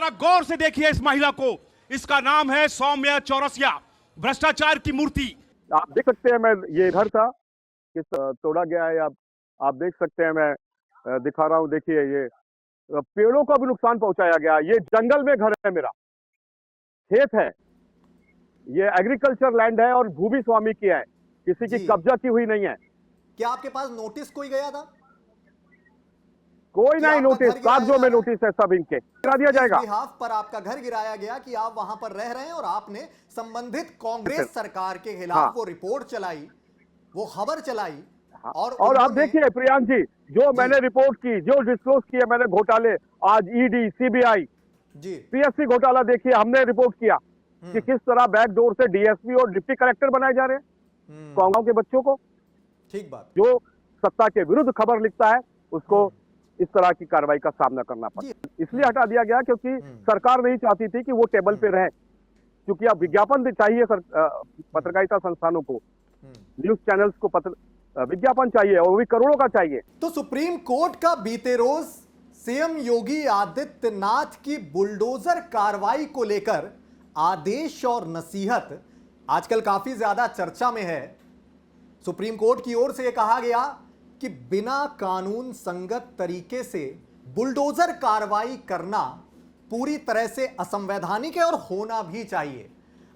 जरा गौर से देखिए इस महिला को। इसका नाम है सौम्या चौरसिया, भ्रष्टाचार की मूर्ति। आप देख सकते हैं, मैं ये घर था किस तोड़ा गया है। आप देख सकते हैं, मैं दिखा रहा हूँ। देखिए, ये पेड़ों को भी नुकसान पहुंचाया गया। ये जंगल में घर है, मेरा खेत है, ये एग्रीकल्चर लैंड है और भूमि स्वामी की है, किसी की कब्जा की हुई नहीं है। क्या आपके पास नोटिस कोई गया था? कोई नहीं नोटिस, कागजों में नोटिस है, सब इनके गिरा दिया जाएगा। बिहाफ पर आपका घर गिराया गया कि आप वहां पर रह रहे हैं और आपने संबंधित कांग्रेस सरकार के खिलाफ वो रिपोर्ट चलाई, वो खबर चलाई। और आप देखिए प्रियांक जी, जो मैंने रिपोर्ट की, जो डिस्क्लोज किए मैंने घोटाले, आज ईडी, सीबीआई, पीएससी घोटाला देखिए, हमने रिपोर्ट किया कि किस तरह बैकडोर से डीएसपी और डिप्टी कलेक्टर बनाए जा रहे हैं गांव के बच्चों को। ठीक बात। जो सत्ता के विरुद्ध खबर लिखता है उसको इस तरह की कार्रवाई का सामना करना पड़ता। इसलिए हटा दिया गया क्योंकि सरकार नहीं चाहती थी कि वो टेबल पे रहे, क्योंकि अब विज्ञापन भी चाहिए पत्रकारिता संस्थानों को, न्यूज चैनल्स को विज्ञापन चाहिए, और वो भी करोड़ों का चाहिए। तो सुप्रीम कोर्ट का बीते रोज सीएम योगी आदित्यनाथ की बुलडोजर कार्रवाई को लेकर आदेश और नसीहत आजकल काफी ज्यादा चर्चा में है। सुप्रीम कोर्ट की ओर से यह कहा गया कि बिना कानून संगत तरीके से बुलडोजर कार्रवाई करना पूरी तरह से असंवैधानिक है और होना भी चाहिए।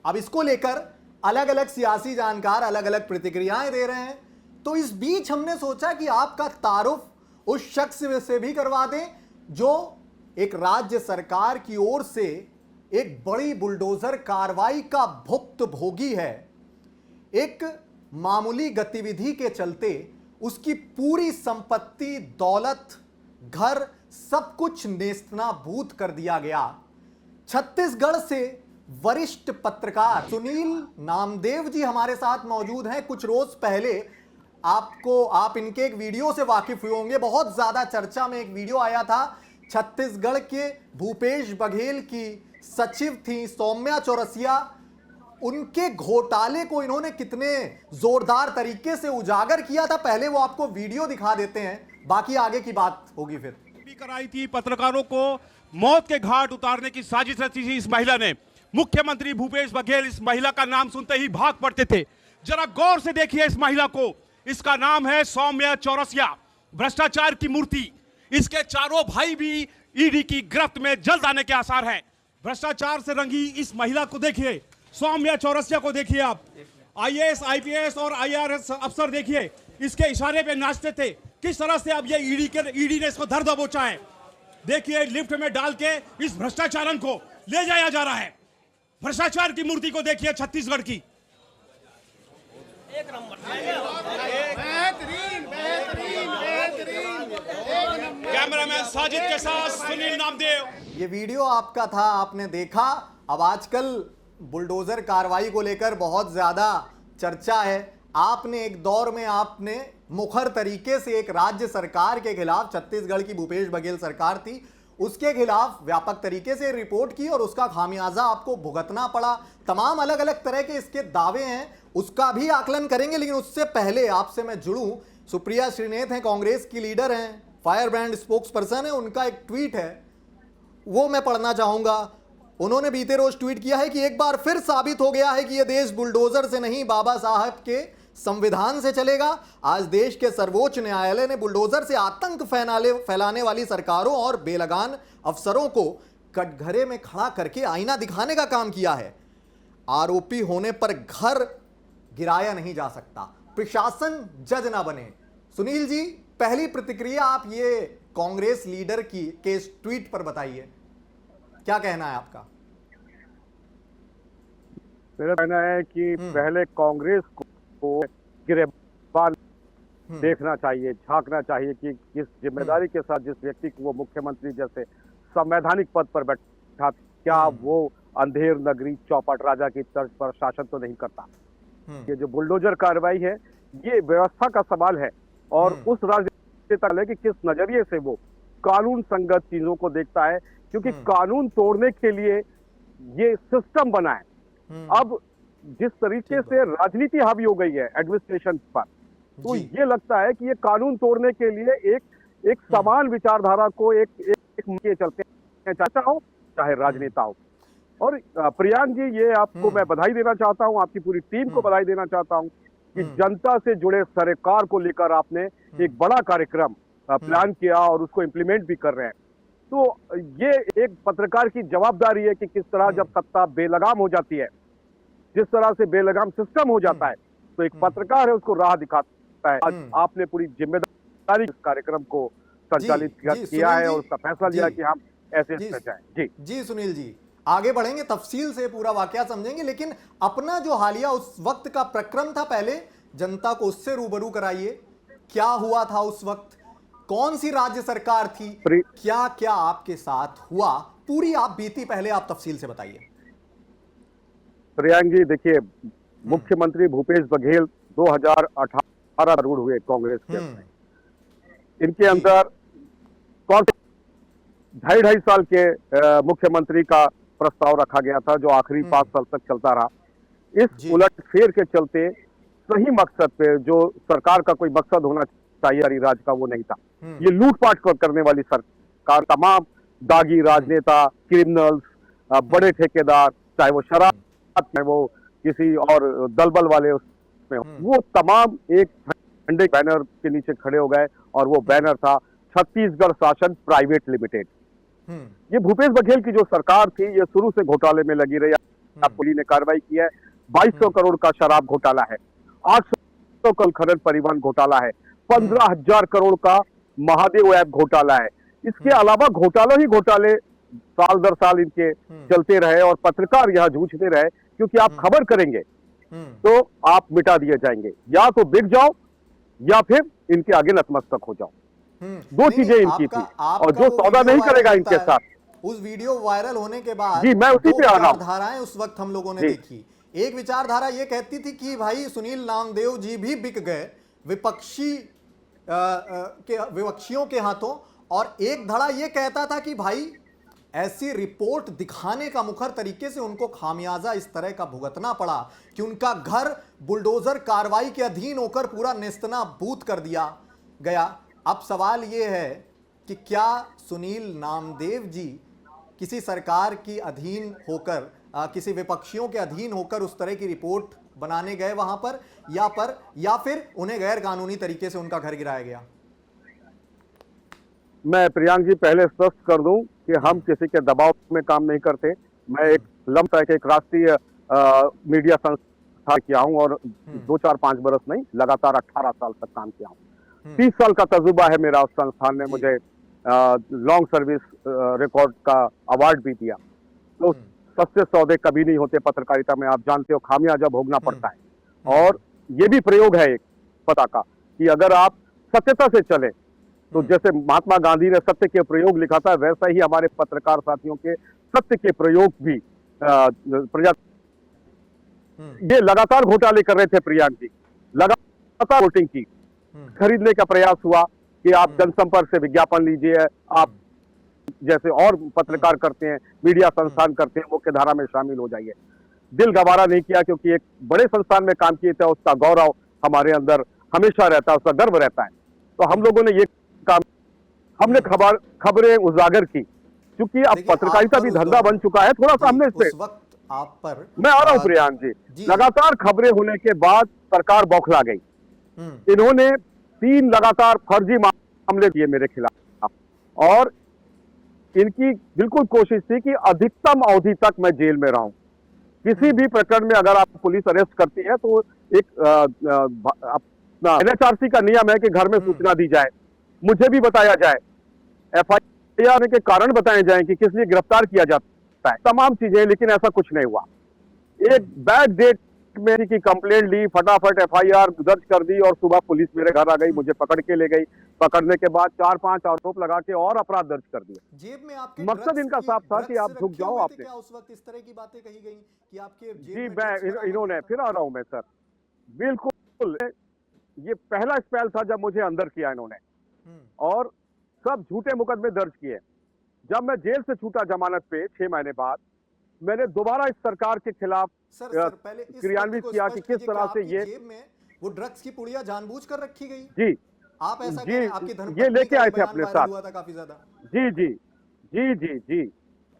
अब इसको लेकर अलग अलग सियासी जानकार अलग अलग प्रतिक्रियाएं दे रहे हैं। तो इस बीच हमने सोचा कि आपका तारुफ उस शख्स से भी करवा दें जो एक राज्य सरकार की ओर से एक बड़ी बुलडोजर कार्रवाई का भुक्तभोगी है। एक मामूली गतिविधि के चलते उसकी पूरी संपत्ति, दौलत, घर, सब कुछ नेस्तनाबूद कर दिया गया। छत्तीसगढ़ से वरिष्ठ पत्रकार सुनील नामदेव जी हमारे साथ मौजूद हैं। कुछ रोज पहले आप इनके एक वीडियो से वाकिफ हुए होंगे, बहुत ज्यादा चर्चा में एक वीडियो आया था। छत्तीसगढ़ के भूपेश बघेल की सचिव थी सौम्या चौरसिया, उनके घोटाले को इन्होंने कितने जोरदार तरीके से उजागर किया था। पहले वो आपको वीडियो दिखा देते हैं, बाकी आगे की बात होगी। फिर भी कराई थी, पत्रकारों को मौत के घाट उतारने की साजिश रची थी इस महिला ने। मुख्यमंत्री भूपेश बघेल इस महिला का नाम सुनते ही भाग पड़ते थे। जरा गौर से देखिए इस महिला को। इसका नाम है सौम्या चौरसिया, भ्रष्टाचार की मूर्ति। इसके चारों भाई भी ईडी की गिरफ्त में जल्द आने के आसार हैं। भ्रष्टाचार से रंगी इस महिला को देखिए, सौम्या चौरसिया को देखिए आप। आईएएस, आईपीएस और आईआरएस अफसर देखिए इसके इशारे पे नाचते थे। किस तरह से अब ये ईडी ने इसको धर दबोचा है। देखिए लिफ्ट में डाल के इस भ्रष्टाचारन को ले जाया जा रहा है। भ्रष्टाचार की मूर्ति को देखिए छत्तीसगढ़ की। एक नंबर कैमरामैन साजिद के साथ सुनील नामदेव। ये वीडियो आपका था, आपने देखा। अब आजकल बुलडोजर कार्रवाई को लेकर बहुत ज्यादा चर्चा है। आपने एक दौर में आपने मुखर तरीके से एक राज्य सरकार के खिलाफ, छत्तीसगढ़ की भूपेश बघेल सरकार थी, उसके खिलाफ व्यापक तरीके से रिपोर्ट की और उसका खामियाजा आपको भुगतना पड़ा। तमाम अलग अलग तरह के इसके दावे हैं, उसका भी आकलन करेंगे। लेकिन उससे पहले आपसे मैं जुड़ूं, सुप्रिया श्रीनेत हैं, कांग्रेस की लीडर हैं, फायर ब्रांड स्पोक्स पर्सन है। उनका एक ट्वीट है, वो मैं पढ़ना चाहूंगा। उन्होंने बीते रोज ट्वीट किया है कि एक बार फिर साबित हो गया है कि यह देश बुलडोजर से नहीं बाबा साहब के संविधान से चलेगा। आज देश के सर्वोच्च न्यायालय ने बुलडोजर से आतंक फैलाने वाली सरकारों और बेलगाम अफसरों को कटघरे में खड़ा करके आईना दिखाने का काम किया है। आरोपी होने पर घर गिराया नहीं जा सकता, प्रशासन जज ना बने। सुनील जी, पहली प्रतिक्रिया आप ये कांग्रेस लीडर की के इस ट्वीट पर बताइए, क्या कहना है आपका? मेरा कहना है कि पहले कांग्रेस को गिरफ्तार देखना चाहिए, झांकना चाहिए कि किस जिम्मेदारी के साथ जिस व्यक्ति को वो मुख्यमंत्री जैसे संवैधानिक पद पर बैठा, क्या वो अंधेर नगरी चौपट राजा की तर्ज पर शासन तो नहीं करता। ये जो बुलडोजर कार्रवाई है ये व्यवस्था का सवाल है और उस राजनेता है कि किस नजरिए से वो कानून संगत चीजों को देखता है, क्योंकि कानून तोड़ने के लिए ये सिस्टम बना है। अब जिस तरीके से राजनीति हावी हो गई है एडमिनिस्ट्रेशन पर, तो ये लगता है कि ये कानून तोड़ने के लिए एक समान विचारधारा को एक चलते हैं। चाहता हूं चाहे राजनेता हो। और प्रियांक जी, ये आपको मैं बधाई देना चाहता हूं, आपकी पूरी टीम को बधाई देना चाहता हूं कि जनता से जुड़े सरकार को लेकर आपने एक बड़ा कार्यक्रम प्लान किया और उसको इम्प्लीमेंट भी कर रहे हैं। तो ये एक पत्रकार की जवाबदारी है कि किस तरह जब सत्ता बेलगाम हो जाती है, जिस तरह से बेलगाम सिस्टम हो जाता है, तो एक पत्रकार है उसको राह दिखाता है। आज आपने पूरी जिम्मेदारी इस कार्यक्रम को संचालित किया है और उसका फैसला लिया कि हम ऐसे जाएं। जी जी सुनील जी, आगे बढ़ेंगे, तफसील से पूरा वाकया समझेंगे, लेकिन अपना जो हालिया उस वक्त का प्रक्रम था, पहले जनता को उससे रूबरू कराइए। क्या हुआ था उस वक्त, कौन सी राज्य सरकार थी, क्या क्या आपके साथ हुआ, पूरी आप बीती पहले आप तफसील से बताइए। प्रियांक जी, देखिए, मुख्यमंत्री भूपेश बघेल 2018 रूढ़ हुए कांग्रेस के अंदर। इनके अंदर कौन 2.5 साल के मुख्यमंत्री का प्रस्ताव रखा गया था, जो आखिरी 5 साल तक चलता रहा। इस उलटफेर के चलते सही मकसद पे, जो सरकार का कोई मकसद होना चाहिए राज का, वो नहीं था। ये लूटपाट करने वाली सरकार, तमाम दागी राजनेता, क्रिमिनल्स, बड़े ठेकेदार, चाहे वो शराब, चाहे वो किसी और दलबल वाले उसमें, वो तमाम एक झंडे बैनर के नीचे खड़े हो गए और वो बैनर था छत्तीसगढ़ शासन प्राइवेट लिमिटेड। ये भूपेश बघेल की जो सरकार थी, ये शुरू से घोटाले में लगी रही। पुलिस ने कार्रवाई की है, 2200 करोड़ का शराब घोटाला है, 800 करोड़ खनन परिवहन घोटाला है, 15,000 करोड़ का महादेव ऐप घोटाला है। इसके अलावा घोटाले ही घोटाले साल दर साल इनके चलते रहे और पत्रकार यहाँ जूझते रहे, क्योंकि आप खबर करेंगे तो आप मिटा दिए जाएंगे, या तो बिक जाओ या फिर इनके आगे नतमस्तक हो जाओ। दो चीजें इनकी थी, और जो सौदा नहीं करेगा इनके साथ। उस वीडियो वायरल होने के बाद जी, मैं उसी पे आ रहा हूं। धाराएं उस वक्त हम लोगों ने देखी। एक विचारधारा ये कहती थी कि भाई सुनील नामदेव जी भी बिक गए विपक्षियों के हाथों, और एक धड़ा ये कहता था कि भाई ऐसी रिपोर्ट दिखाने का मुखर तरीके से उनको खामियाजा इस तरह का भुगतना पड़ा कि उनका घर बुलडोजर कार्रवाई के अधीन होकर पूरा नेस्तनाबूद कर दिया गया। अब सवाल ये है कि क्या सुनील नामदेव जी किसी सरकार की अधीन होकर, किसी विपक्षियों के अधीन होकर उस तरह की रिपोर्ट बनाने गए वहां पर, या फिर उन्हें गैर कानूनी तरीके से उनका घर गिराया गया? मैं प्रियांक जी पहले स्पष्ट कर दूं कि हम किसी के दबाव में काम नहीं करते। मैं एक लंबा एक राष्ट्रीय मीडिया संस्था किया हूं और 2, 4, 5 बरस नहीं, लगातार 18 साल तक काम किया हूं। 30 साल का तजुर्बा है मेरा। उस संस्थान ने मुझे लॉन्ग सर्विस रिकॉर्ड का अवार्ड भी दिया। तो सस्ते सौदे कभी नहीं होते पत्रकारिता में, आप जानते हो, खामियाजा भोगना पड़ता है। और ये भी प्रयोग है एक पता का कि अगर आप सत्यता से चले, तो जैसे महात्मा गांधी ने सत्य के प्रयोग लिखा था, वैसा ही हमारे पत्रकार साथियों के सत्य के प्रयोग भी ये लगातार घोटाले कर रहे थे प्रियांक जी, लगातार वोटिंग की, खरीदने का प्रयास हुआ कि आप जनसंपर्क से विज्ञापन लीजिए, आप जैसे और पत्रकार करते हैं, मीडिया संस्थान करते हैं, मुख्य धारा में शामिल हो जाइए। दिल गवारा नहीं किया, क्योंकि एक बड़े संस्थान में काम किए थे, उसका गौरव हमारे अंदर हमेशा रहता है, उसका गर्व रहता है। तो हम लोगों ने ये काम, हमने खबरें उजागर की, क्योंकि अब पत्रकारिता भी धंधा बन चुका है। थोड़ा सा हमने इससे आप पर मैं आ रहा हूं प्रियांक जी, लगातार खबरें होने के बाद सरकार बौखला गई। इन्होंने 3 लगातार फर्जी मामले दिए मेरे खिलाफ, और इनकी बिल्कुल कोशिश थी कि अधिकतम अवधि तक मैं जेल में रहूं। किसी भी प्रकरण में अगर आप पुलिस अरेस्ट करती है तो एक अपना NHRC का नियम है कि घर में सूचना दी जाए, मुझे भी बताया जाए, FIR के कारण बताए जाए कि किस लिए गिरफ्तार किया जाता है, तमाम चीजें। लेकिन ऐसा कुछ नहीं हुआ। एक बैड डेट में की कंप्लेंट ली, फटाफट FIR दर्ज कर दी, और सुबह पुलिस मेरे घर आ गई, मुझे पकड़ के ले गई। पकड़ने के बाद 4-5 आरोप लगा के और अपराध दर्ज कर दिया। जेब में आपके मकसद इनका साफ था कि आप झुक जाओ। आपने क्या उस वक्त इस तरह की बातें कही गई कि आपके जेब जी, में मैं इन्होंने फिर आ रहा हूं मैं सर, बिल्कुल ये पहला स्पेल था जब मुझे अंदर किया इन्होंने, और सब झूठे मुकदमे दर्ज किए। जब मैं जेल से छूटा जमानत पे 6 महीने बाद, मैंने दोबारा इस सरकार के खिलाफ क्रियान्वित किया कि किस तरह से ये जेब में वो ड्रग्स की पुड़िया जानबूझकर रखी गई। जी, आप ऐसा जी, आपकी ये लेके आए थे अपने साथ। हुआ था काफी ज्यादा। जी जी जी जी जी,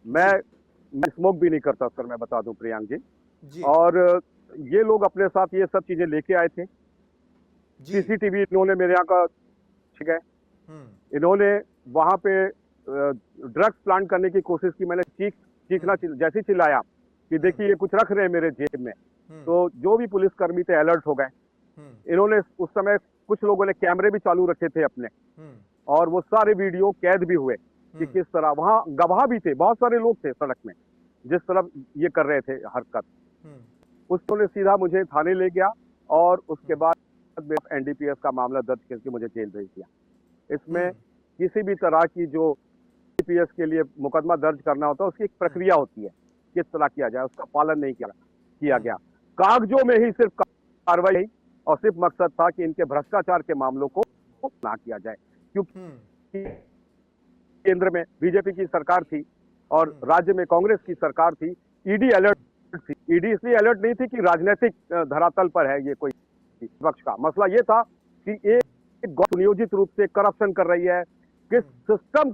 मैं मैं स्मोक भी नहीं करता सर, मैं बता दूं प्रियांक जी। जी और ये लोग अपने साथ ये सब चीजें लेके आए थे। जी सीसीटीवी इन्होंने मेरे यहाँ का ठीक है, इन्होंने वहां पे ड्रग्स प्लांट करने की कोशिश की। मैंने जैसे ही चिल्लाया कि देखिए ये कुछ रख रहे हैं मेरे जेब में, तो जो भी पुलिसकर्मी थे अलर्ट हो गए। इन्होंने उस समय कुछ लोगों ने कैमरे भी चालू रखे थे अपने, और वो सारे वीडियो कैद भी हुए कि किस तरह, वहां गवाह भी थे, बहुत सारे लोग थे सड़क में जिस तरह ये कर रहे थे हरकत। उसने सीधा मुझे थाने ले गया और उसके बाद एनडीपीएस का मामला दर्ज करके मुझे जेल भेज दिया। इसमें किसी भी तरह की जो एनडीपीएस के लिए मुकदमा दर्ज करना होता है उसकी एक प्रक्रिया होती है, किस तरह किया जाए, उसका पालन नहीं किया गया। कागजों में ही सिर्फ कार्रवाई और सिर्फ मकसद था कि इनके भ्रष्टाचार के मामलों को ना किया जाए, क्योंकि केंद्र में बीजेपी की सरकार थी और राज्य में कांग्रेस की सरकार थी। ईडी अलर्ट थी। ईडी इसलिए अलर्ट नहीं थी कि राजनीतिक धरातल पर है ये कोई पक्ष का मसला, ये था कि एक सुनियोजित रूप से करप्शन कर रही है, किस सिस्टम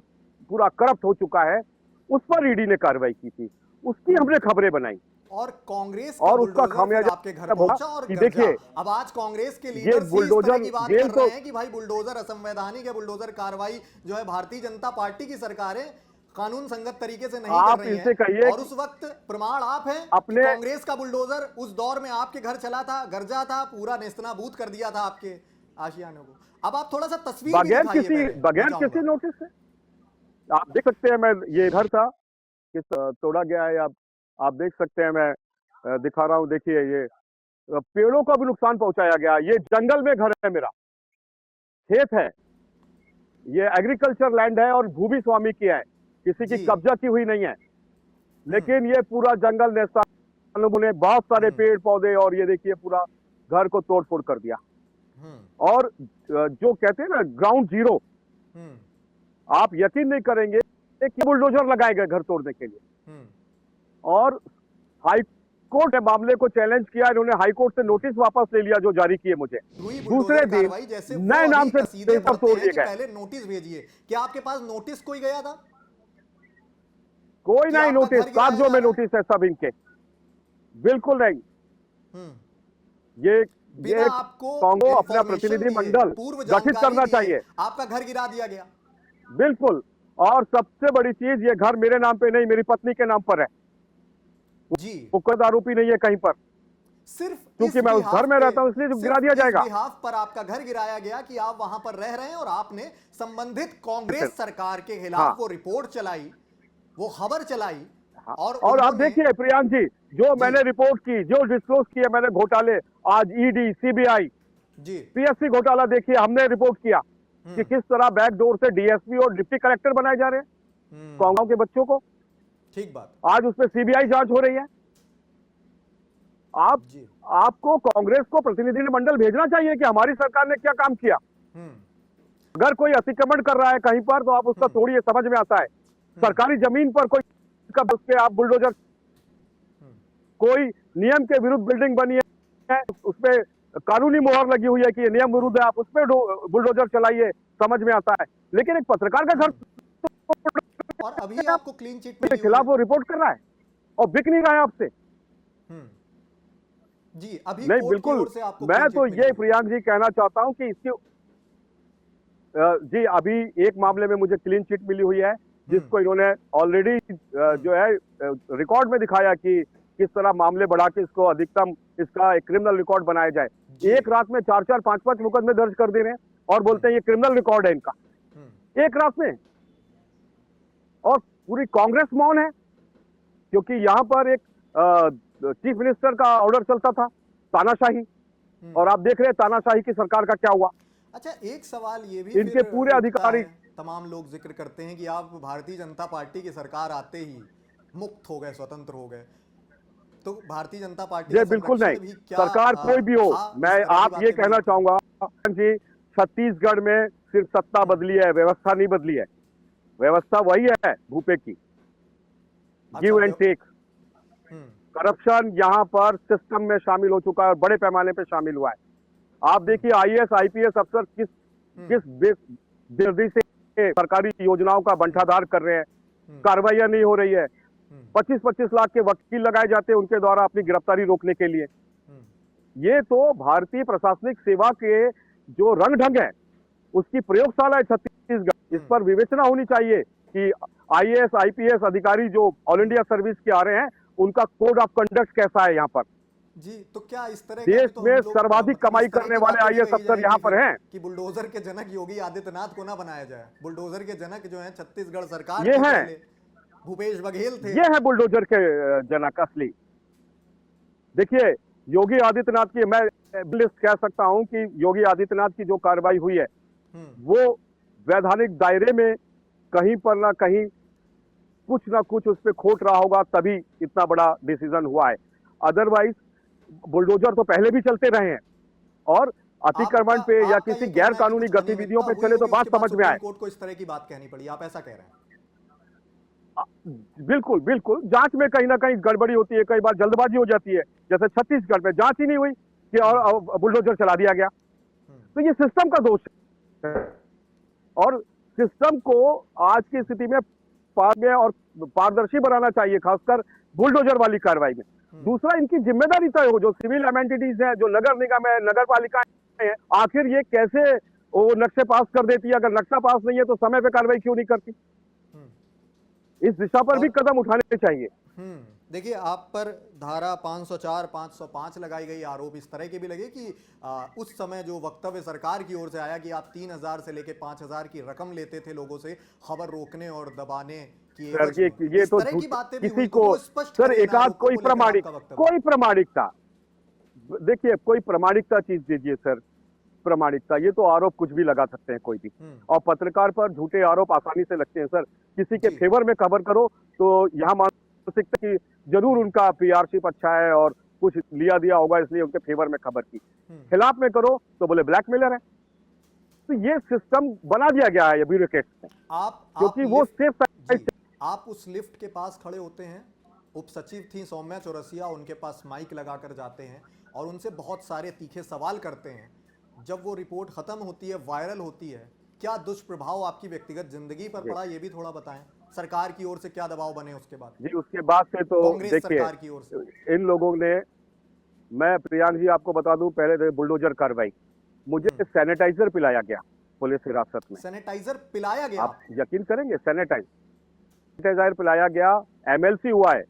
पूरा करप्ट हो चुका है, उस पर ईडी ने कार्रवाई की थी, उसकी हमने खबरें बनाई और कांग्रेस और उसका खामियाजा आपके घर पहुंचा और कि देखिए अब आज कांग्रेस के लीडर बुलडोजर की बात कर रहे हैं कि भाई बुलडोजर असंवैधानिक है, बुलडोजर कार्रवाई जो है भारतीय जनता पार्टी की सरकार है, कानून संगत तरीके से नहीं कर रही है। और उस वक्त प्रमाण आप हैं अपने कांग्रेस का बुलडोजर उस दौर में आपके घर चला था, गरजा था, पूरा नेस्तनाबूद कर दिया था आपके आशियानों को। अब आप थोड़ा सा तस्वीर बगैर किसी नोटिस से आप देख सकते हैं। मैं ये घर था किस तोड़ा गया है, आप देख सकते हैं, मैं दिखा रहा हूं, देखिए ये पेड़ों को भी नुकसान पहुंचाया गया। ये जंगल में घर है, मेरा खेत है, ये एग्रीकल्चर लैंड है और भूमि स्वामी की है, किसी की कब्जा की हुई नहीं है, लेकिन ये पूरा जंगल ने बहुत सारे पेड़ पौधे और ये देखिए पूरा घर को तोड़ फोड़ कर दिया। और जो कहते हैं ना ग्राउंड जीरो, आप यकीन नहीं करेंगे कि बुलडोजर लगाए गए घर तोड़ने के लिए। और हाई कोर्ट ने मामले को चैलेंज किया, इन्होंने हाई कोर्ट से नोटिस वापस ले लिया जो जारी किए मुझे। दूसरे दिन नए नाम से तोड़ दिए गए। पहले नोटिस भेजिए, क्या आपके पास नोटिस कोई गया था? कोई नहीं नोटिस, कागजों में नोटिस है सब इनके, बिल्कुल नहीं। ये कांगो अपना प्रतिनिधि मंडल गठित करना चाहिए। आपका घर गिरा दिया गया। बिल्कुल, और सबसे बड़ी चीज ये घर मेरे नाम पे नहीं, मेरी पत्नी के नाम पर है जी। मुकद आरोपी नहीं है कहीं पर, सिर्फ क्योंकि मैं उस घर में रहता हूं इसलिए गिरा दिया जाएगा। बिहाफ पर आपका घर गिराया गया कि आप वहां पर रह रहे हैं और आपने संबंधित कांग्रेस सरकार के खिलाफ वो रिपोर्ट चलाई, वो खबर चलाई। और आप देखिए प्रियांक जी, जो मैंने रिपोर्ट की, जो डिस्क्लोज किए मैंने घोटाले, आज ईडी, सीबीआई, पीएससी घोटाला देखिए, हमने रिपोर्ट किया कि किस तरह बैकडोर से डीएसपी और डिप्टी कलेक्टर बनाए जा रहे हैं गांव के बच्चों को। ठीक बात। आज उसमें सीबीआई जांच हो रही है। आपको कांग्रेस को प्रतिनिधि मंडल भेजना चाहिए कि हमारी सरकार ने क्या काम किया। अगर कोई अतिक्रमण कर रहा है कहीं पर तो आप उसका तोड़िए, समझ में आता है। सरकारी जमीन पर कोई उसके आप बुलडोजर, कोई नियम के विरुद्ध बिल्डिंग बनी है, उसपे कानूनी मोहर लगी हुई है कि ये नियम विरुद्ध है, आप उस पर बुलडोजर चलाइए, समझ में आता है। लेकिन एक पत्रकार का घर और अभी आपको क्लीन चिट के खिलाफ वो रिपोर्ट कर रहा है और बिक नहीं रहा है आपसे। जी अभी नहीं, बिल्कुल। मैं तो ये प्रियांक जी कहना चाहता हूं कि इसकी जी अभी एक मामले में मुझे क्लीन चिट मिली हुई है, जिसको इन्होंने ऑलरेडी जो है रिकॉर्ड में दिखाया कि किस तरह मामले बढ़ा के इसको अधिकतम इसका एक क्रिमिनल रिकॉर्ड बनाया जाए। एक रात में 4-4, 5-5 मुकदमे दर्ज कर दे रहे हैं और बोलते हैं ये क्रिमिनल रिकॉर्ड है इनका, एक रात में। और पूरी कांग्रेस मौन है, क्योंकि यहां पर एक चीफ मिनिस्टर का ऑर्डर चलता था, तानाशाही, और आप देख रहे हैं तानाशाही की सरकार का क्या हुआ। अच्छा, एक सवाल ये भी इनके पूरे अधिकारी, तमाम लोग जिक्र करते हैं कि आप भारतीय जनता पार्टी की सरकार आते ही मुक्त हो गए, स्वतंत्र हो गए, तो भारतीय जनता पार्टी ये बिल्कुल नहीं, सरकार कोई भी हो, मैं आप ये कहना चाहूंगा जी, छत्तीसगढ़ में सिर्फ सत्ता बदली है, व्यवस्था नहीं बदली है। व्यवस्था वही है भूपे की, गिव एंड टेक। करप्शन यहाँ पर सिस्टम में शामिल हो चुका है और बड़े पैमाने पे शामिल हुआ है। आप देखिए आईएएस आईपीएस अफसर किस बेदर्दी से सरकारी योजनाओं का बंटाधार कर रहे हैं, कार्रवाइयां नहीं हो रही है। 25-25 लाख के वकील लगाए जाते हैं उनके द्वारा अपनी गिरफ्तारी रोकने के लिए। ये तो भारतीय प्रशासनिक सेवा के जो रंग ढंग है उसकी प्रयोगशाला है छत्तीसगढ़। इस पर विवेचना होनी चाहिए कि आईएएस आईपीएस अधिकारी जो ऑल इंडिया सर्विस के आ रहे हैं उनका कोड ऑफ कंडक्ट कैसा है यहाँ पर। जी, तो क्या इस तरह देश तो में हम लोग सर्वाधिक कमाई करने वाले आईएएस अफसर यहाँ पर हैं कि बुलडोजर के जनक योगी आदित्यनाथ को ना बनाया जाए। बुलडोजर के जनक जो हैं छत्तीसगढ़ सरकार ये के हैं। पहले भूपेश बघेल थे। ये है बुलडोजर के जनक असली। देखिए योगी आदित्यनाथ की मैं लिस्ट कह सकता हूं कि योगी आदित्यनाथ की जो कार्रवाई हुई है वो वैधानिक दायरे में कहीं पर ना कहीं कुछ ना कुछ उस पर खोट रहा होगा, तभी इतना बड़ा डिसीजन हुआ है। अदरवाइज बुलडोजर तो पहले भी चलते रहे हैं और अतिक्रमण पे या किसी गैर कानूनी गतिविधियों पे चले तो बात समझ में आए। कोर्ट को इस तरह की बात कहनी पड़ी, आप ऐसा कह रहे हैं? बिल्कुल बिल्कुल, जांच में कहीं ना कहीं गड़बड़ी होती है, कई बार जल्दबाजी हो जाती है। जैसे छत्तीसगढ़ में जांच ही नहीं हुई कि और बुलडोजर चला दिया गया। तो ये सिस्टम का दोष है और सिस्टम को आज की स्थिति में और पारदर्शी बनाना चाहिए, खासकर बुलडोजर वाली कार्रवाई में। दूसरा, इनकी जिम्मेदारी तय हो, जो सिविल एमेनिटीज है, जो नगर निगम है, नगर पालिका है, आखिर ये कैसे वो नक्शे पास कर देती है? अगर नक्शा पास नहीं है तो समय पे कार्रवाई क्यों नहीं करती? इस दिशा पर भी कदम उठाने चाहिए। देखिए, आप पर धारा 504, 505 लगाई गई, आरोप इस तरह के भी लगे कि उस समय जो वक्तव्य सरकार की ओर से आया कि आप 3000 से लेके 5000 की रकम लेते थे लोगों से खबर रोकने और दबाने की एवज में। ये इस तो तरह की बातें भी किसी हुई, को तो वो स्पष्ट सर करें एकाध आरोपों को लेकर आपका वक्तव्य। कोई प्रामाणिकता, देखिए कोई प्रामाणिकता चीज दीजिए सर। प्रामाणिकता, ये तो आरोप कुछ भी लगा सकते हैं कोई भी, और पत्रकार पर झूठे आरोप आसानी से लगते हैं सर। किसी के फेवर में खबर करो तो यहाँ मान सकते कि जरूर उनका पीआरशिप अच्छा है और कुछ लिया दिया होगा इसलिए उनके फेवर में खबर की। खिलाफ में करो तो बोले ब्लैकमेलर है। तो ये सिस्टम बना दिया गया है ये ब्यूरोक्रेट्स ने, क्योंकि वो सेफ साइड। आप उस लिफ्ट के पास खड़े होते हैं, उप सचिव थी सौम्या चौरसिया, उनके पास माइक लगाकर जाते हैं और उनसे बहुत सारे तीखे सवाल करते हैं। जब वो रिपोर्ट खत्म होती है, वायरल होती है, क्या दुष्प्रभाव आपकी व्यक्तिगत जिंदगी पर पड़ा, ये भी थोड़ा बताएं। सरकार की ओर से क्या दबाव बने उसके बाद? जी, उसके बाद से तो कांग्रेस सरकार की ओर से इन लोगों ने, मैं प्रियांक जी आपको बता दूं, पहले बुलडोजर कार्रवाई, मुझे सैनिटाइजर पिलाया गया पुलिस हिरासत में। सैनिटाइजर पिलाया गया? आप यकीन करेंगे, सैनिटाइजर पिलाया गया। एमएलसी हुआ है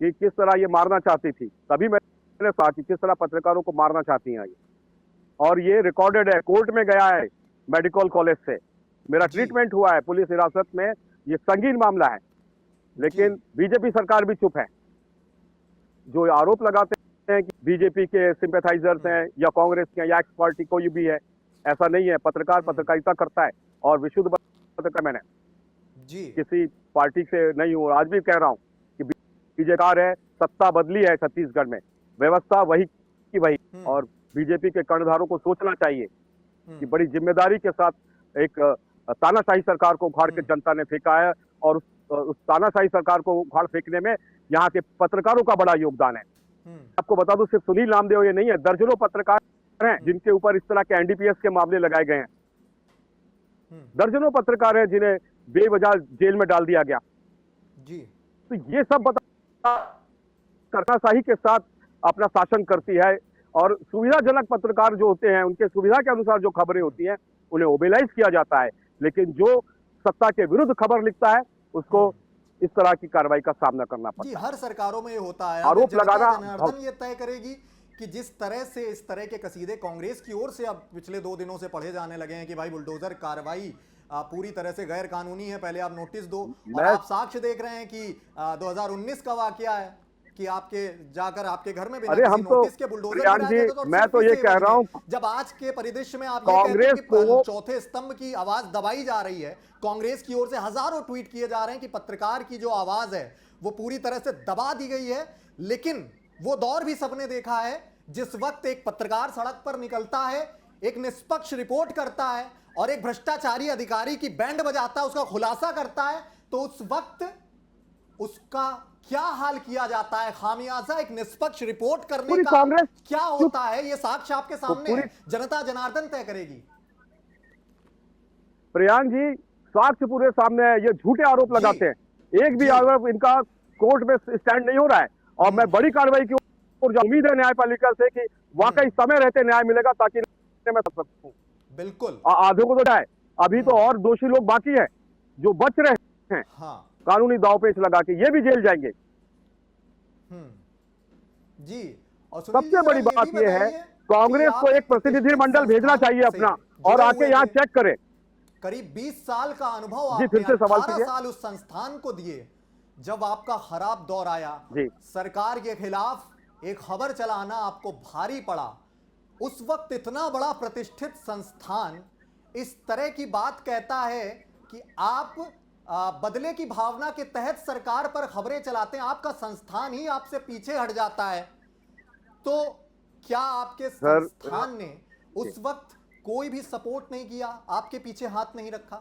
कि किस तरह ये मारना चाहती थी, तभी मैंने कहा कि किस तरह पत्रकारों को मारना चाहती हैं ये, और ये रिकॉर्डेड है, कोर्ट में गया है मेडिकल कॉलेज से, मेरा ट्रीटमेंट हुआ है पुलिस हिरासत में। ये संगीन मामला है, लेकिन बीजेपी सरकार भी चुप है। जो आरोप लगाते हैं कि बीजेपी के सिंपैथाइजर्स हैं या कांग्रेस के या एक्स पार्टी कोई भी है, ऐसा नहीं है। पत्रकार पत्रकारिता करता है और विशुद्ध पत्रकार मैंने किसी पार्टी से नहीं हूं। आज भी कह रहा हूं कि बीजेपी है, सत्ता बदली है छत्तीसगढ़ में, व्यवस्था वही की वही, और बीजेपी के कर्णधारों को सोचना चाहिए कि बड़ी जिम्मेदारी के साथ एक तानाशाही सरकार को उखाड़ के जनता ने फेंका है, और उस तानाशाही सरकार को उखाड़ फेंकने में यहाँ के पत्रकारों का बड़ा योगदान है। आपको बता दूं, सिर्फ सुनील नामदेव ये नहीं है, दर्जनों पत्रकार हैं जिनके ऊपर इस तरह के एनडीपीएस के मामले लगाए गए हैं। दर्जनों पत्रकार हैं जिन्हें बेवजह जेल में डाल दिया गया। जी, तो ये सब बता तानाशाही के साथ अपना शासन करती है, और सुविधाजनक पत्रकार जो होते हैं उनके सुविधा के अनुसार जो खबरें होती हैं उन्हें ओबेलाइज किया जाता है, लेकिन जो सत्ता के विरुद्ध खबर लिखता है उसको इस तरह की कार्रवाई का सामना करना पड़ता है। हर सरकारों में ये होता है। आरोप लगाना जनार्दन ये तय करेगी कि जिस तरह से इस तरह के कसीदे कांग्रेस की ओर से अब पिछले 2 दिनों से पढ़े जाने लगे हैं कि भाई बुलडोजर कार्रवाई पूरी तरह से गैर कानूनी है, पहले आप नोटिस दो, और आप साक्ष्य देख रहे हैं कि 2019 का वाकया है कि आपके जाकर आपके घर में बिना किसी नोटिस के बुलडोजर गिराया गया था। मैं तो ये कह रहा हूं, जब आज के परिदृश्य में आप ये कहते हैं कि चौथे स्तंभ की आवाज दबाई जा रही है, कांग्रेस की ओर से हजारों ट्वीट किए जा रहे हैं कि पत्रकार की जो आवाज है वो पूरी तरह से दबा दी गई है, लेकिन वो दौर भी सबने देखा है जिस वक्त एक पत्रकार सड़क पर निकलता है, एक निष्पक्ष रिपोर्ट करता है और एक भ्रष्टाचारी अधिकारी की बैंड बजाता है, उसका खुलासा करता है, तो उस वक्त उसका क्या हाल किया जाता है। खामियाजा एक निष्पक्ष रिपोर्ट करने का क्या होता है, ये साक्ष्य आपके सामने है, जनता जनार्दन तय करेगी। प्रियांक जी, साक्ष्य पूरे सामने है। ये झूठे आरोप लगाते हैं, एक भी अगर इनका कोर्ट में स्टैंड नहीं हो रहा है, और मैं बड़ी कार्रवाई की ओर उम्मीद है न्यायपालिका से कि वाकई समय रहते न्याय मिलेगा, ताकि मैं कर सकूं। बिल्कुल। आधे को तो है, अभी तो और दोषी लोग बाकी हैं जो बच रहे हैं हाँ। कानूनी दांवपेच लगा के, ये भी जेल जाएंगे। जी। और सुनील जी, सबसे जरा बड़ी ये बात भी यह है, बताइए कांग्रेस कि को आप एक प्रतिनिधिमंडल भेजना चाहिए अपना, और जुड़े आके हुए यहाँ थे। चेक करे। करीब 20 साल का अनुभव जी, फिर आपने से सवाल 18 कीजिए। साल उस संस्थान को दिए। जब आपका खराब दौर आया, जी। सरकार के खिलाफ एक खबर चलाना आपको भारी पड़ा, उस वक्त इतना बड़ा प्रतिष्ठित संस्थान इस तरह की बात कहता है कि आप बदले की भावना के तहत सरकार पर खबरें चलाते हैं, आपका संस्थान ही आपसे पीछे हट जाता है, तो क्या आपके सर, संस्थान ने उस वक्त कोई भी सपोर्ट नहीं किया, आपके पीछे हाथ नहीं रखा?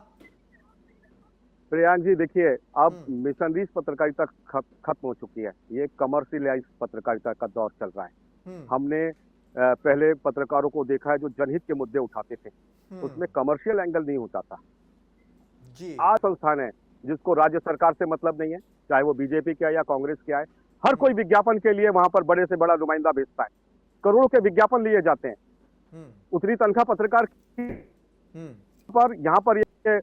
प्रियांक जी, देखिए, अब मिशनरीज पत्रकारिता खत्म हो चुकी है, ये कमर्शियलाइज पत्रकारिता का दौर चल रहा है। हमने पहले पत्रकारों को देखा है जो जनहित के मुद्दे उठाते थे, उसमें कमर्शियल एंगल नहीं होता था। जी। आज संस्थान है जिसको राज्य सरकार से मतलब नहीं है, चाहे वो बीजेपी के आए या कांग्रेस के आए, हर कोई विज्ञापन के लिए वहां पर बड़े से बड़ा नुमाइंदा भेजता है, करोड़ों के विज्ञापन लिए जाते हैं। उतनी तनख्वाह पत्रकार की पर यहाँ पर ये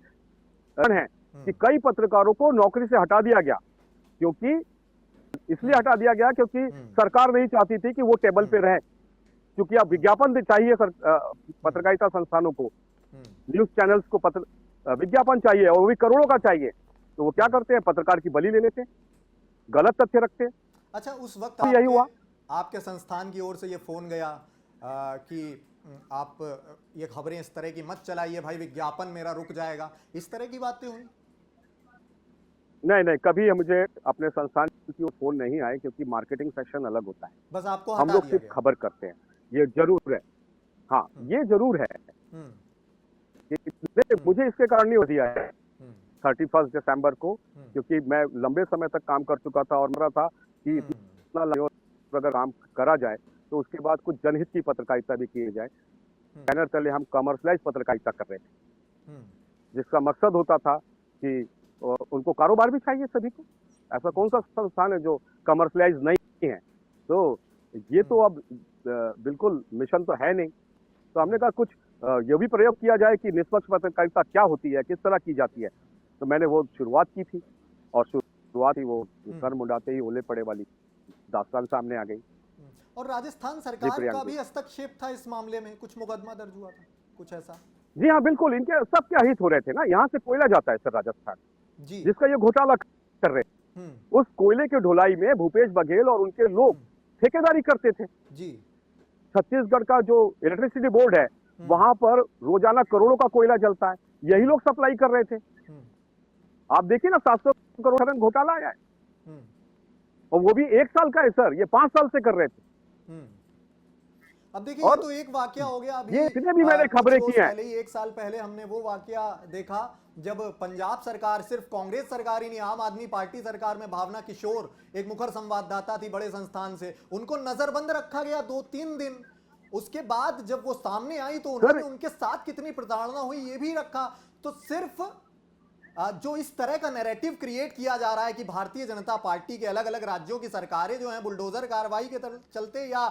है कि कई पत्रकारों को नौकरी से हटा दिया गया, क्योंकि इसलिए हटा दिया गया क्योंकि सरकार नहीं चाहती थी कि वो टेबल पे रहे, क्योंकि अब विज्ञापन भी चाहिए पत्रकारिता संस्थानों को, न्यूज चैनल्स को विज्ञापन चाहिए, और वो भी करोड़ों का चाहिए। तो वो क्या करते हैं, पत्रकार की बलि ले लेते हैं, गलत तथ्य रखते हैं। अच्छा, उस वक्त तो यही हुआ। आपके संस्थान की ओर से ये फोन गया कि आप ये खबरें इस तरह की मत चलाइए भाई, विज्ञापन मेरा रुक जाएगा, इस तरह की बातें हुई? नहीं, कभी मुझे अपने संस्थान की ओर फोन नहीं आए, क्योंकि मार्केटिंग सेक्शन अलग होता है, बस आपको हम हटा लोग दिया सिर्फ गया। खबर करते हैं। ये जरूर है, हाँ, ये जरूर है, मुझे इसके कारण नहीं हो दिया है 31 दिसंबर को, क्योंकि मैं लंबे समय तक काम कर चुका था, और मेरा था कि इतना अगर काम करा जाए तो उसके बाद कुछ जनहित की पत्रकारिता भी की जाए। बैनर तले हम कमर्शियलाइज पत्रकारिता कर रहे थे, जिसका मकसद होता था कि उनको कारोबार भी चाहिए सभी को। ऐसा कौन सा संस्थान है जो कमर्शियलाइज नहीं है? तो ये तो अब बिल्कुल मिशन तो है नहीं। तो हमने कहा कुछ ये भी प्रयोग किया जाए कि निष्पक्ष पत्रकारिता क्या होती है, किस तरह की जाती है। तो मैंने वो शुरुआत की थी, और शुरुआत ही वो सर मुंडाते ही ओले पड़े वाली दास्तान सामने आ गई। और राजस्थान सरकार का भी हस्तक्षेप था इस मामले में, कुछ मुकदमा दर्ज हुआ था, कुछ ऐसा? जी हाँ, बिल्कुल, इनके सबके अहित हो रहे थे ना। यहाँ से कोयला जाता है सर राजस्थान, जी, जिसका ये घोटाला कर रहे थे। उस कोयले के ढुलाई में भूपेश बघेल और उनके लोग ठेकेदारी करते थे। जी। छत्तीसगढ़ का जो इलेक्ट्रिसिटी बोर्ड है, वहां पर रोजाना करोड़ों का कोयला जलता है, यही लोग सप्लाई कर रहे थे। आप देखिए ना, 700 करोड़ घोटाला आया है, और वो भी 1 साल का है सर, ये 5 साल से कर रहे थे। अब देखिए, ये तो एक वाकया हो गया। अभी ये इतने भी मैंने खबरें की हैं। पहले ही 1 साल पहले हमने वो वाकया देखा जब पंजाब सरकार, सिर्फ कांग्रेस सरकार ही नहीं, आम आदमी पार्टी सरकार में भावना किशोर एक मुखर संवाददाता थी बड़े संस्थान से, उनको नजरबंद रखा गया 2-3 दिन। उसके बाद जब वो सामने आई तो उन्होंने उनके साथ कितनी प्रताड़ना हुई ये भी रखा। तो सिर्फ जो इस तरह का नैरेटिव क्रिएट किया जा रहा है कि भारतीय जनता पार्टी के अलग अलग राज्यों की सरकारें जो हैं बुलडोजर कार्रवाई के चलते या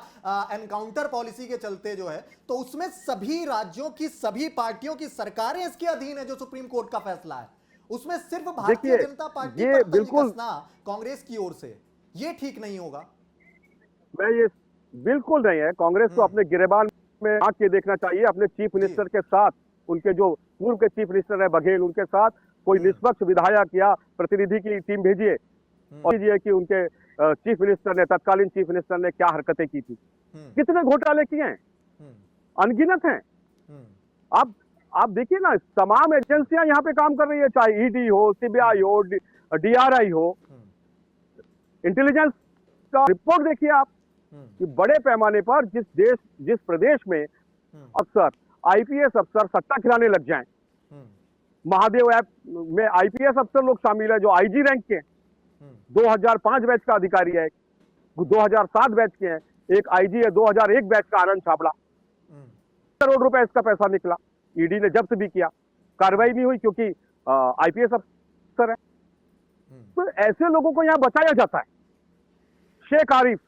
एनकाउंटर पॉलिसी के चलते जो है, तो उसमें सभी राज्यों की सभी पार्टियों की सरकारें इसके अधीन है जो सुप्रीम कोर्ट का फैसला है, उसमें सिर्फ भारतीय जनता पार्टी पर बिल्कुल कसना कांग्रेस की ओर से, ये ठीक नहीं होगा। मैं ये बिल्कुल नहीं है। कांग्रेस को अपने गिरेबान में आंख के देखना चाहिए, अपने चीफ मिनिस्टर के साथ, उनके जो पूर्व के चीफ मिनिस्टर है बघेल, उनके साथ कोई निष्पक्ष विधायक या प्रतिनिधि की टीम भेजिए और कीजिए कि उनके चीफ मिनिस्टर ने, तत्कालीन चीफ मिनिस्टर ने क्या हरकतें की थी, कितने घोटाले किए हैं, अनगिनत हैं। आप देखिए ना, तमाम एजेंसियां यहाँ पे काम कर रही है, चाहे ईडी हो, सीबीआई हो, डीआरआई हो, इंटेलिजेंस का रिपोर्ट देखिए आप कि बड़े पैमाने पर जिस प्रदेश में अफसर, आईपीएस अफसर सट्टा खिलाने लग जाएं, महादेव ऐप में आईपीएस अफसर लोग शामिल है जो आईजी रैंक के, 2005 बैच का अधिकारी है, 2007 बैच के हैं, एक आईजी है 2001 बैच का आनंद छाबड़ा, करोड़ रुपए इसका पैसा निकला, ईडी ने जब्त भी किया, कार्रवाई भी हुई क्योंकि आईपीएस अफसर है। तो ऐसे लोगों को यहां बचाया जाता है। शेख आरिफ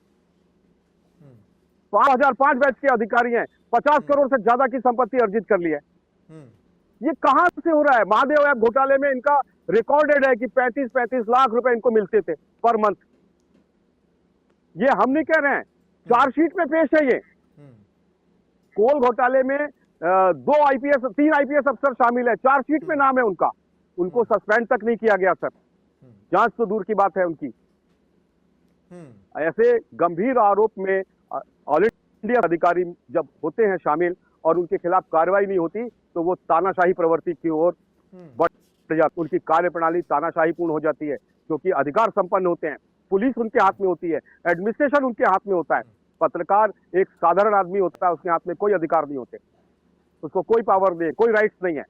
5005 बैच के अधिकारी हैं, 50 करोड़ से ज्यादा की संपत्ति अर्जित कर ली है। ये कहां से हो रहा है? महादेव ऐप घोटाले में इनका रिकॉर्डेड है कि 35-35 लाख रुपए इनको मिलते थे पर मंथ। ये हम नहीं कह रहे हैं, चार्जशीट में पेश है। ये कोल घोटाले में 3 आईपीएस अफसर शामिल है, चार्जशीट में नाम है उनका। उनको सस्पेंड तक नहीं किया गया सर, जांच तो दूर की बात है उनकी। ऐसे गंभीर आरोप में ऑल इंडिया अधिकारी जब होते हैं शामिल और उनके खिलाफ कार्रवाई नहीं होती तो वो तानाशाही प्रवृत्ति की ओर बढ़ जाती। उनकी कार्यप्रणाली तानाशाही पूर्ण हो जाती है, क्योंकि अधिकार संपन्न होते हैं, पुलिस उनके हाथ में होती है, एडमिनिस्ट्रेशन उनके हाथ में होता है। पत्रकार एक साधारण आदमी होता है, उसके हाथ में कोई अधिकार नहीं होते, उसको कोई पावर नहीं, कोई राइट्स नहीं है।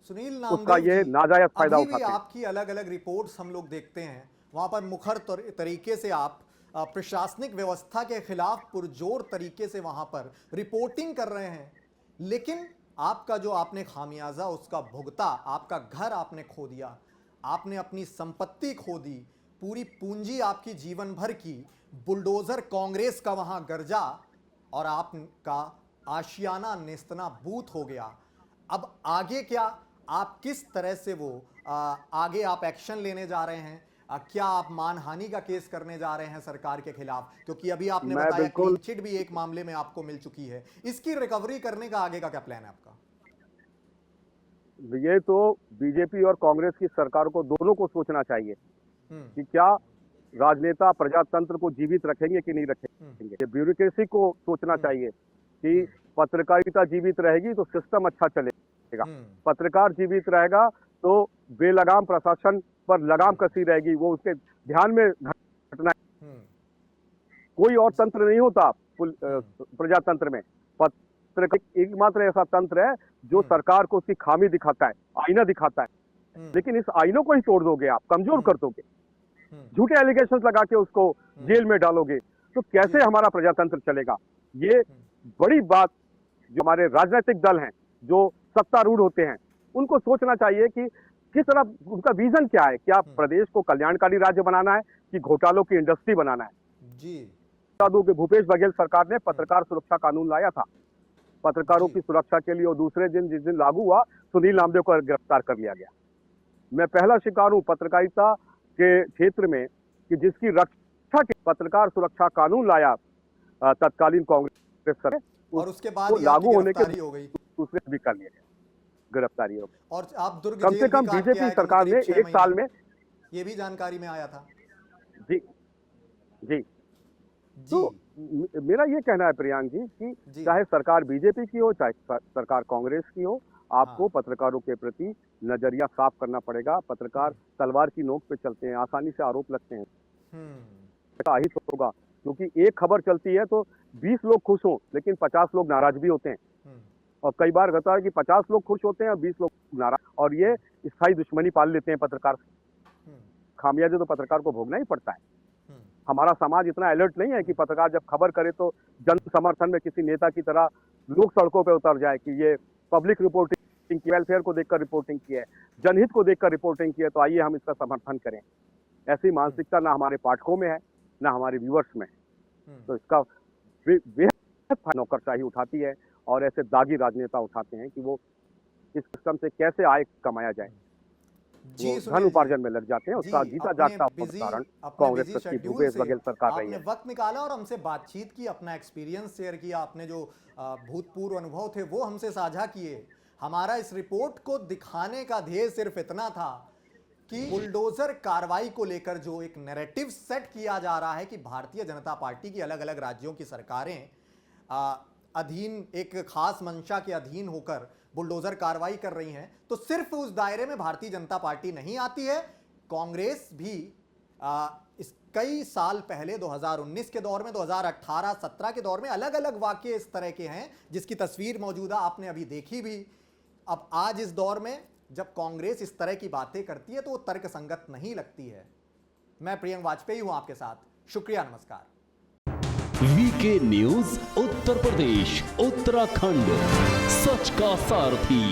सुनील उसका नामदेव ये जी, नाजायज फायदा अभी भी उठाते हैं। आपकी अलग अलग रिपोर्ट्स हम लोग देखते हैं, वहां पर मुखर तरीके से आप प्रशासनिक व्यवस्था के खिलाफ पुरजोर तरीके से वहां पर रिपोर्टिंग कर रहे हैं, लेकिन आपका जो आपने खामियाजा उसका भुगता, आपका घर आपने खो दिया, आपने अपनी संपत्ति खो दी, पूरी पूंजी आपकी जीवन भर की बुलडोजर कांग्रेस का वहां गरजा और आपका आशियाना नेस्तनाबूत हो गया। अब आगे क्या, आप किस तरह से वो आगे आप एक्शन लेने जा रहे हैं? क्या आप मानहानि का केस करने जा रहे हैं सरकार के खिलाफ? क्योंकि अभी आपने बताया क्लीन चिट भी एक मामले में आपको मिल चुकी है, इसकी रिकवरी करने का आगे का क्या प्लान है आपका? ये तो बीजेपी और कांग्रेस की सरकार को दोनों को सोचना चाहिए कि क्या राजनेता प्रजातंत्र को जीवित रखेंगे कि नहीं रखेंगे। ब्यूरोक्रेसी को सोचना चाहिए कि पत्रकारिता जीवित रहेगी तो सिस्टम अच्छा चलेगा, पत्रकार जीवित रहेगा तो बेलगाम प्रशासन पर लगाम कसी रहेगी, वो उसके ध्यान में घटना। कोई और तंत्र नहीं होता प्रजातंत्र में, पत्रकार एकमात्र ऐसा तंत्र है जो सरकार को उसकी खामी दिखाता है, आईना दिखाता है। लेकिन इस आईनों को ही तोड़ दोगे आप, कमजोर कर दोगे, झूठे एलिगेशन लगा के उसको जेल में डालोगे, तो कैसे हमारा प्रजातंत्र चलेगा? ये बड़ी बात जो हमारे राजनीतिक दल हैं, जो सत्तारूढ़ होते हैं, उनको सोचना चाहिए कि किस तरह उनका विजन क्या है। क्या प्रदेश को कल्याणकारी राज्य बनाना है कि घोटालों की इंडस्ट्री बनाना है? जी, बता दूं कि भूपेश बघेल सरकार ने पत्रकार सुरक्षा कानून लाया था पत्रकारों की सुरक्षा के लिए, और दूसरे दिन जिस दिन लागू हुआ सुनील नामदेव को गिरफ्तार कर लिया गया। मैं पहला शिकार हूं पत्रकारिता के क्षेत्र में कि जिसकी रक्षा के पत्रकार सुरक्षा कानून लाया तत्कालीन कांग्रेस सरकार, और उसके बाद लागू होने के हो गई, दूसरे भी कर लिए गए, गिरफ्तारी हो गई। और आप दुर्ग कम से कम बीजेपी सरकार ने 1 साल में, ये भी जानकारी में आया था। जी जी तो मेरा ये कहना है प्रियांक जी कि चाहे सरकार बीजेपी की हो चाहे सरकार कांग्रेस की हो, आपको पत्रकारों के प्रति नजरिया साफ करना पड़ेगा। पत्रकार तलवार की नोक पे चलते हैं, आसानी से आरोप लगते हैं, अहित होगा, क्योंकि एक खबर चलती है तो 20 लोग खुश हों लेकिन 50 लोग नाराज भी होते हैं। और कई बार होता है कि 50 लोग खुश होते हैं और 20 लोग नाराज, और ये स्थायी दुश्मनी पाल लेते हैं पत्रकार। खामियाजा तो पत्रकार को भोगना ही पड़ता है। हमारा समाज इतना अलर्ट नहीं है कि पत्रकार जब खबर करे तो जन समर्थन में किसी नेता की तरह लोग सड़कों पे उतर जाए कि ये पब्लिक रिपोर्टिंग की, वेलफेयर को देखकर रिपोर्टिंग की है, जनहित को देखकर रिपोर्टिंग की है, तो आइए हम इसका समर्थन करें। ऐसी मानसिकता ना हमारे पाठकों में है ना हमारे व्यूअर्स में। तो इसका बेहद नौकरशाही उठाती है और ऐसे दागी राजनेता उठाते हैं कि वो इस सिस्टम से कैसे आय कमाया जाए, जी, धन उपार्जन में लग जाते हैं। उसका जीता जागता उदाहरण कांग्रेस की भूपेश बघेल सरकार रही है। आपने वक्त निकाला और हमसे बातचीत की, अपना एक्सपीरियंस शेयर किया, आपने जो भूतपूर्व अनुभव थे वो हमसे साझा किए। हमारा इस रिपोर्ट को दिखाने का ध्येय सिर्फ इतना था कि बुलडोजर कार्रवाई को लेकर जो एक नैरेटिव सेट किया जा रहा है कि भारतीय जनता पार्टी की अलग अलग राज्यों की सरकारें अधीन, एक खास मंशा के अधीन होकर बुलडोजर कार्रवाई कर रही हैं, तो सिर्फ उस दायरे में भारतीय जनता पार्टी नहीं आती है, कांग्रेस भी इस कई साल पहले 2019 के दौर में, 2018-17 के दौर में अलग अलग वाकये इस तरह के हैं जिसकी तस्वीर मौजूदा आपने अभी देखी भी। अब आज इस दौर में जब कांग्रेस इस तरह की बातें करती है तो वो तर्कसंगत नहीं लगती है। मैं प्रियंक वाजपेयी हूं आपके साथ, शुक्रिया, नमस्कार। वीके न्यूज उत्तर प्रदेश उत्तराखंड, सच का सारथी।